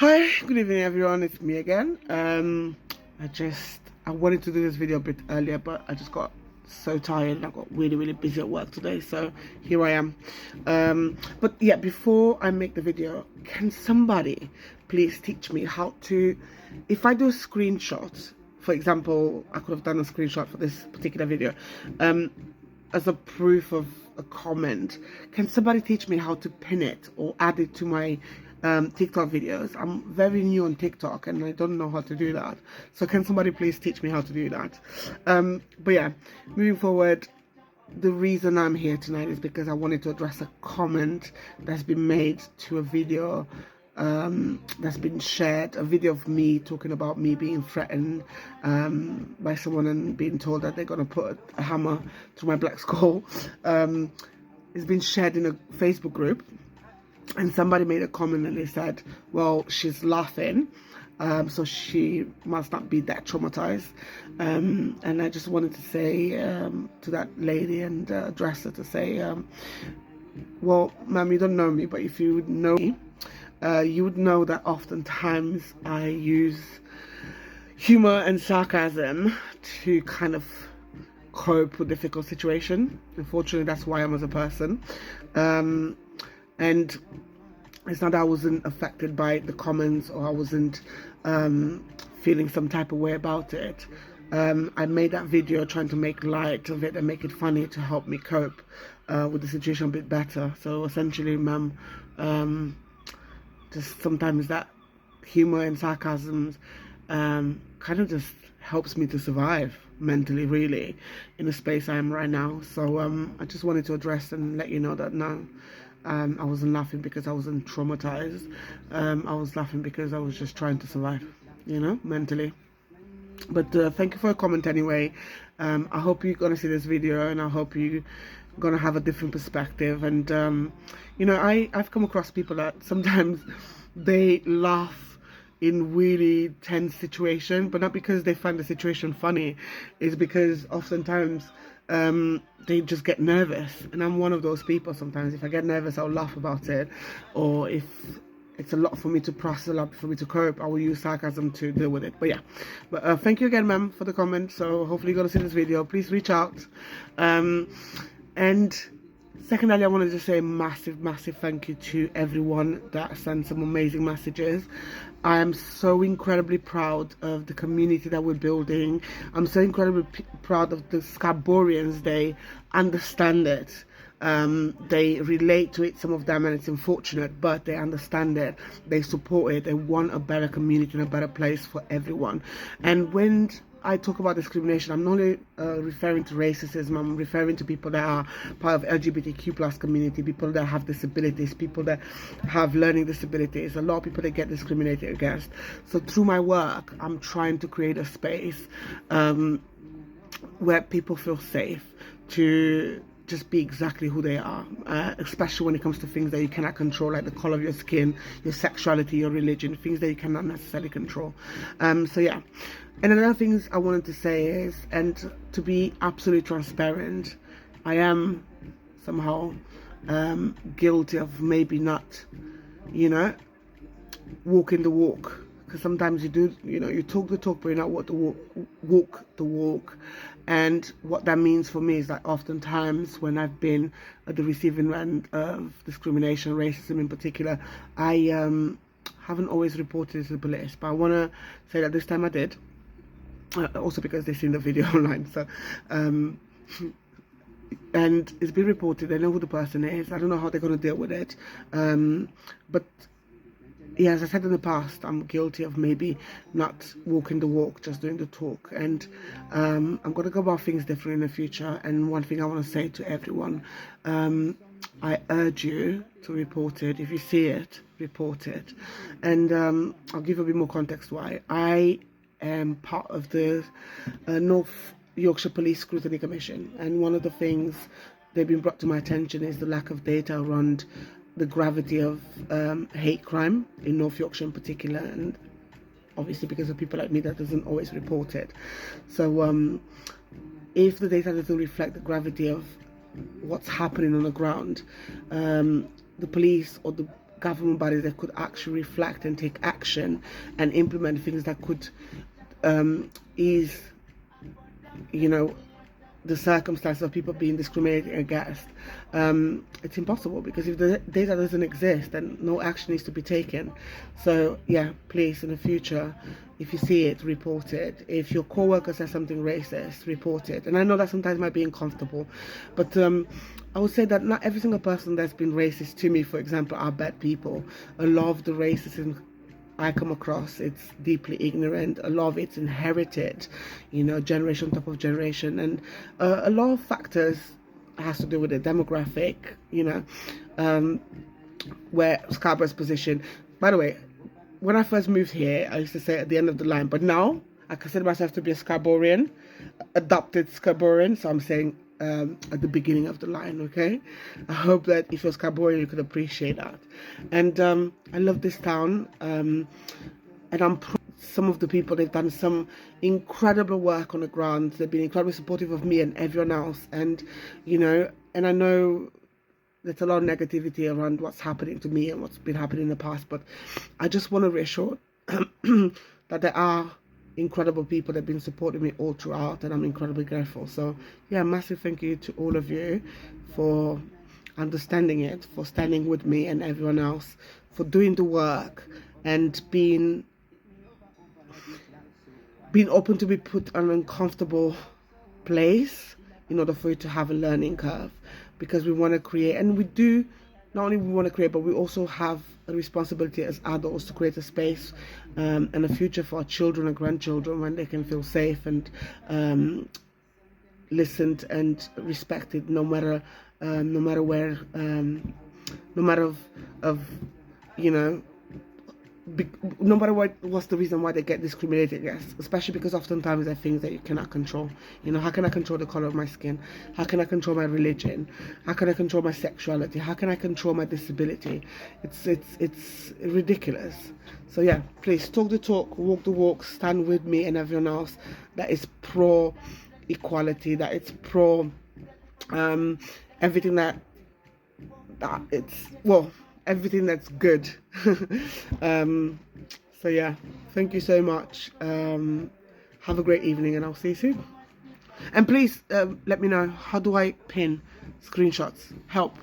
Hi, good evening everyone, it's me again. I wanted to do this video a bit earlier, but I just got so tired and I got really busy at work today, so here I am. But yeah, before I make the video, can somebody please teach me how to, if I do a screenshot, for example, I could have done a screenshot for this particular video, as a proof of a comment, can somebody teach me how to pin it or add it to my TikTok videos? I'm very new on TikTok and I don't know how to do that, so can somebody please teach me how to do that? But yeah, moving forward, the reason I'm here tonight is because I wanted to address a comment that's been made to a video that's been shared, a video of me talking about me being threatened by someone and being told that they're going to put a hammer to my black skull. It's been shared in a Facebook group, and somebody made a comment and they said, well, she's laughing, so she must not be that traumatized. And I just wanted to say to that lady and address her to say, well, ma'am, you don't know me, but if you would know me, you would know that oftentimes I use humor and sarcasm to kind of cope with difficult situation. Unfortunately, that's who I am as a person. And it's not that I wasn't affected by the comments or I wasn't feeling some type of way about it. I made that video trying to make light of it and make it funny to help me cope with the situation a bit better. So essentially, ma'am, just sometimes that humor and sarcasm kind of just helps me to survive mentally, really, in the space I am right now. So I just wanted to address and let you know that no, I wasn't laughing because I wasn't traumatized. I was laughing because I was just trying to survive, you know, mentally. But thank you for a comment anyway. I hope you're gonna see this video and I hope you're gonna have a different perspective. And you know, I've come across people that sometimes they laugh in really tense situation, but not because they find the situation funny. It's because oftentimes they just get nervous, and I'm one of those people. Sometimes if I get nervous, I'll laugh about it, or if it's a lot for me to process, a lot for me to cope, I will use sarcasm to deal with it. But yeah, but thank you again, ma'am, for the comment. So hopefully you're gonna see this video. Please reach out. And secondly, I wanted to say a massive thank you to everyone that sent some amazing messages. I am so incredibly proud of the community that we're building. I'm so incredibly proud of the Scarborians. They understand it. They relate to it, some of them, and it's unfortunate, but they understand it, they support it, they want a better community and a better place for everyone. And when I talk about discrimination, I'm not only referring to racism, I'm referring to people that are part of LGBTQ plus community, people that have disabilities, people that have learning disabilities, a lot of people that get discriminated against. So through my work, I'm trying to create a space where people feel safe to just be exactly who they are, especially when it comes to things that you cannot control, like the color of your skin, your sexuality, your religion, things that you cannot necessarily control. So yeah. And another things I wanted to say is, and to be absolutely transparent, I am somehow guilty of maybe not, you know, walking the walk. Because sometimes you do, you know, you talk the talk, but you're not walk the walk. And what that means for me is that oftentimes when I've been at the receiving end of discrimination, racism in particular, I haven't always reported it to the police. But I want to say that this time I did. Also because they've seen the video online. So, and it's been reported. They know who the person is. I don't know how they're going to deal with it. But yeah, as I said in the past, I'm guilty of maybe not walking the walk, just doing the talk. And I'm going to go about things different in the future. And one thing I want to say to everyone, I urge you to report it. If you see it, report it. And I'll give you a bit more context why. I am part of the North Yorkshire Police Scrutiny Commission. And one of the things they've been brought to my attention is the lack of data around the gravity of hate crime in North Yorkshire in particular, and obviously because of people like me that doesn't always report it. So if the data doesn't reflect the gravity of what's happening on the ground, the police or the government bodies that could actually reflect and take action and implement things that could ease, you know, the circumstances of people being discriminated against. It's impossible, because if the data doesn't exist, then no action needs to be taken. So yeah, please, in the future, if you see it, report it. If your co-worker says something racist, report it. And I know that sometimes might be uncomfortable, but I would say that not every single person that's been racist to me, for example, are bad people. A lot of the racism I come across, it's deeply ignorant. A lot of it's inherited, you know, generation on top of generation, and a lot of factors has to do with the demographic, you know, where Scarborough's position. By the way, when I first moved here, I used to say at the end of the line, but now I consider myself to be a Scarboroughrian, adopted Scarboroughrian, so I'm saying at the beginning of the line, okay? I hope that if you're Scarboroughrian, you could appreciate that. And I love this town, and I'm some of the people, they've done some incredible work on the ground. They've been incredibly supportive of me and everyone else, and you know, and I know there's a lot of negativity around what's happening to me and what's been happening in the past, but I just want to reassure that there are incredible people that have been supporting me all throughout, and I'm incredibly grateful. So yeah, massive thank you to all of you for understanding it, for standing with me and everyone else, for doing the work, and being open to be put in an uncomfortable place in order for you to have a learning curve, because we want to create, and we do, not only we want to create, but we also have a responsibility as adults to create a space and a future for our children and grandchildren, when they can feel safe and listened and respected, no matter where, no matter of you know, no matter what's the reason why they get discriminated against, especially because oftentimes they're things that you cannot control. You know, how can I control the color of my skin? How can I control my religion? How can I control my sexuality? How can I control my disability? It's ridiculous. So yeah, please talk the talk, walk the walk, stand with me and everyone else that is pro equality, that it's pro everything that it's, well, everything that's good. So yeah, thank you so much. Have a great evening, and I'll see you soon. And please let me know, how do I pin screenshots? Help.